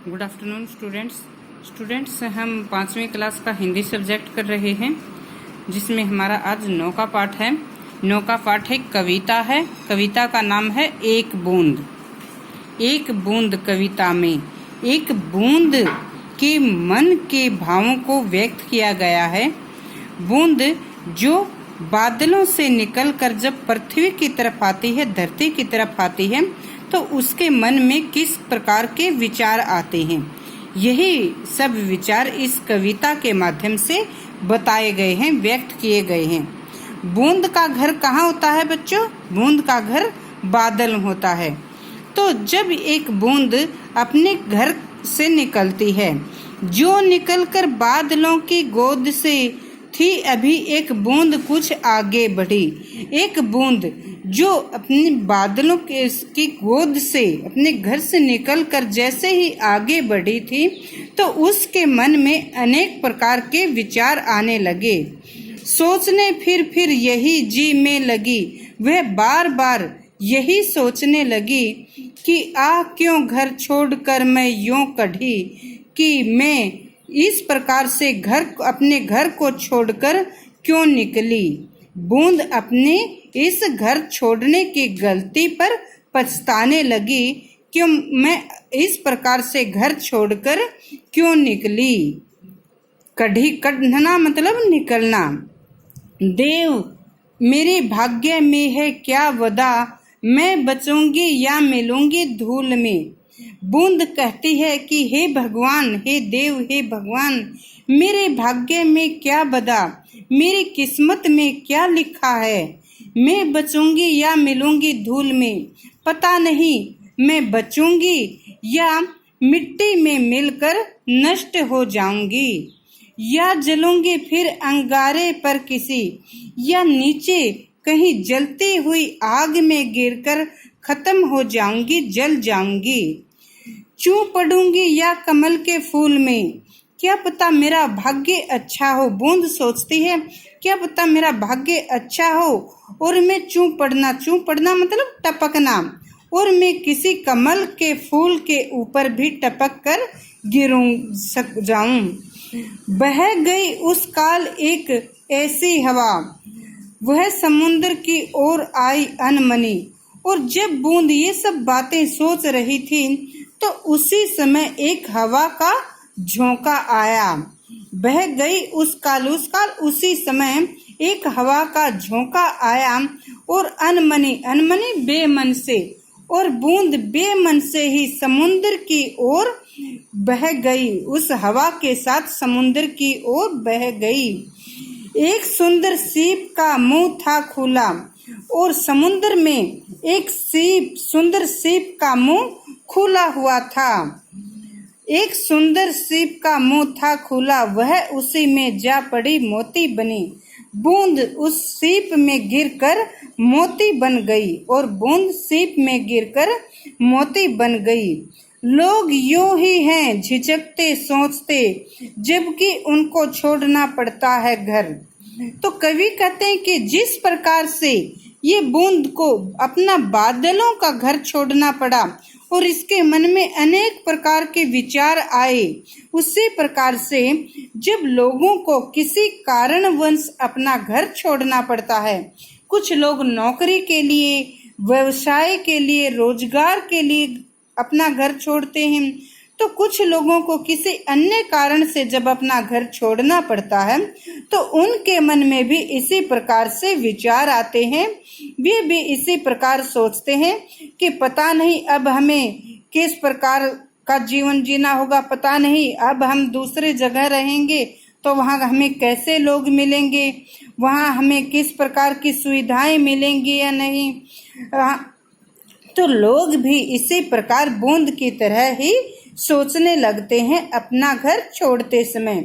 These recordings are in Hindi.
गुड आफ्टरनून स्टूडेंट्स हम 5वीं क्लास का हिंदी सब्जेक्ट कर रहे हैं, जिसमें हमारा आज 9 का पाठ है। 9 का पाठ है कविता है। कविता का नाम है एक बूंद। एक बूंद कविता में एक बूंद के मन के भावों को व्यक्त किया गया है। बूंद जो बादलों से निकलकर जब पृथ्वी की तरफ आती है, धरती की तरफ आती है, तो उसके मन में किस प्रकार के विचार आते हैं, यही सब विचार इस कविता के माध्यम से बताए गए हैं, व्यक्त किए गए हैं। बूंद का घर कहाँ होता है बच्चों? बूंद का घर बादल होता है। तो जब एक बूंद अपने घर से निकलती है, जो निकलकर बादलों की गोद से थी, अभी एक बूंद कुछ आगे बढ़ी। एक बूंद जो अपने बादलों की गोद से अपने घर से निकलकर जैसे ही आगे बढ़ी थी, तो उसके मन में अनेक प्रकार के विचार आने लगे। सोचने फिर यही जी में लगी। वह बार बार यही सोचने लगी कि क्यों घर छोड़कर मैं यूं कढ़ी, कि मैं इस प्रकार से अपने घर को छोड़कर क्यों निकली। बूंद अपने इस घर छोड़ने की गलती पर पछताने लगी, क्यों मैं इस प्रकार से घर छोड़कर क्यों निकली। कढ़ना मतलब निकलना। देव मेरे भाग्य में है क्या वदा, मैं बचूंगी या मिलूंगी धूल में। बूंद कहती है कि हे भगवान, हे देव, हे भगवान, मेरे भाग्य में क्या बदा, मेरी किस्मत में क्या लिखा है। मैं बचूंगी या मिलूंगी धूल में, पता नहीं मैं बचूंगी या मिट्टी में मिलकर नष्ट हो जाऊंगी, या जलूंगी फिर अंगारे पर किसी, या नीचे कहीं जलती हुई आग में गिरकर खत्म हो जाऊंगी, जल जाऊंगी। चूं पड़ूंगी या कमल के फूल में, क्या पता मेरा भाग्य अच्छा हो। बूंद सोचती है क्या पता मेरा भाग्य अच्छा हो और मैं चूं पड़ना मतलब टपकना, और मैं किसी कमल के फूल के ऊपर भी टपक कर जाऊं। बह गई उस काल एक ऐसी हवा, वह समुद्र की ओर आई अनमनी। और जब बूंद ये सब बातें सोच रही थी, तो उसी समय एक हवा का झोंका आया। बह गई उस काल उसी समय एक हवा का झोंका आया, और अनमनी बेमन से, और बूंद बेमन से ही समुद्र की ओर बह गई। उस हवा के साथ समुद्र की ओर बह गई। एक सुंदर सीप का मुंह था खुला, और समुद्र में एक सुंदर सीप का मुंह खुला हुआ था। एक सुंदर सीप का मुंह था खुला, वह उसी में जा पड़ी, मोती बनी। बूंद उस सीप में गिरकर मोती बन गई, और बूंद सीप में गिरकर मोती बन गई। लोग यूं ही हैं, झिझकते सोचते, जबकि उनको छोड़ना पड़ता है घर। तो कवि कहते हैं कि जिस प्रकार से ये बूंद को अपना बादलों का घर छोड़ना पड़ा और इसके मन में अनेक प्रकार के विचार आए, उसी प्रकार से जब लोगों को किसी कारणवश अपना घर छोड़ना पड़ता है, कुछ लोग नौकरी के लिए, व्यवसाय के लिए, रोजगार के लिए अपना घर छोड़ते हैं, तो कुछ लोगों को किसी अन्य कारण से जब अपना घर छोड़ना पड़ता है, तो उनके मन में भी इसी प्रकार से विचार आते हैं। वे भी इसी प्रकार सोचते हैं कि पता नहीं अब हमें किस प्रकार का जीवन जीना होगा, पता नहीं अब हम दूसरे जगह रहेंगे तो वहाँ हमें कैसे लोग मिलेंगे, वहाँ हमें किस प्रकार की सुविधाएं मिलेंगी या नहीं। तो लोग भी इसी प्रकार बूंद की तरह ही सोचने लगते हैं अपना घर छोड़ते समय।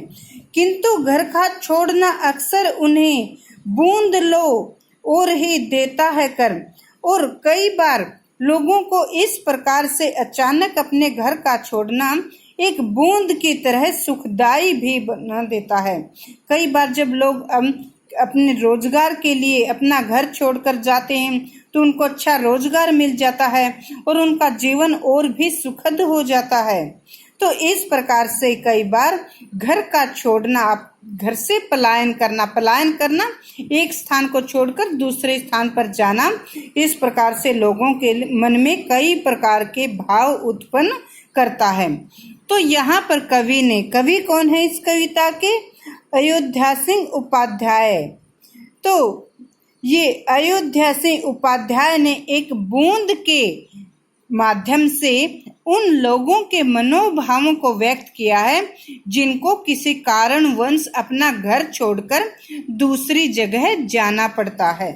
किंतु घर का छोड़ना अक्सर उन्हें बूंद लो और ही देता है कर, और कई बार लोगों को इस प्रकार से अचानक अपने घर का छोड़ना एक बूंद की तरह सुखदाई भी बना देता है। कई बार जब लोग अपने रोजगार के लिए अपना घर छोड़कर जाते हैं, तो उनको अच्छा रोजगार मिल जाता है और उनका जीवन और भी सुखद हो जाता है। तो इस प्रकार से कई बार घर का छोड़ना, घर से पलायन करना एक स्थान को छोड़कर दूसरे स्थान पर जाना, इस प्रकार से लोगों के मन में कई प्रकार के भाव उत्पन्न करता है। तो यहाँ पर कवि कौन है इस कविता के? अयोध्या सिंह उपाध्याय। तो ये अयोध्या सिंह उपाध्याय ने एक बूंद के माध्यम से उन लोगों के मनोभावों को व्यक्त किया है जिनको किसी कारणवश अपना घर छोड़कर दूसरी जगह जाना पड़ता है।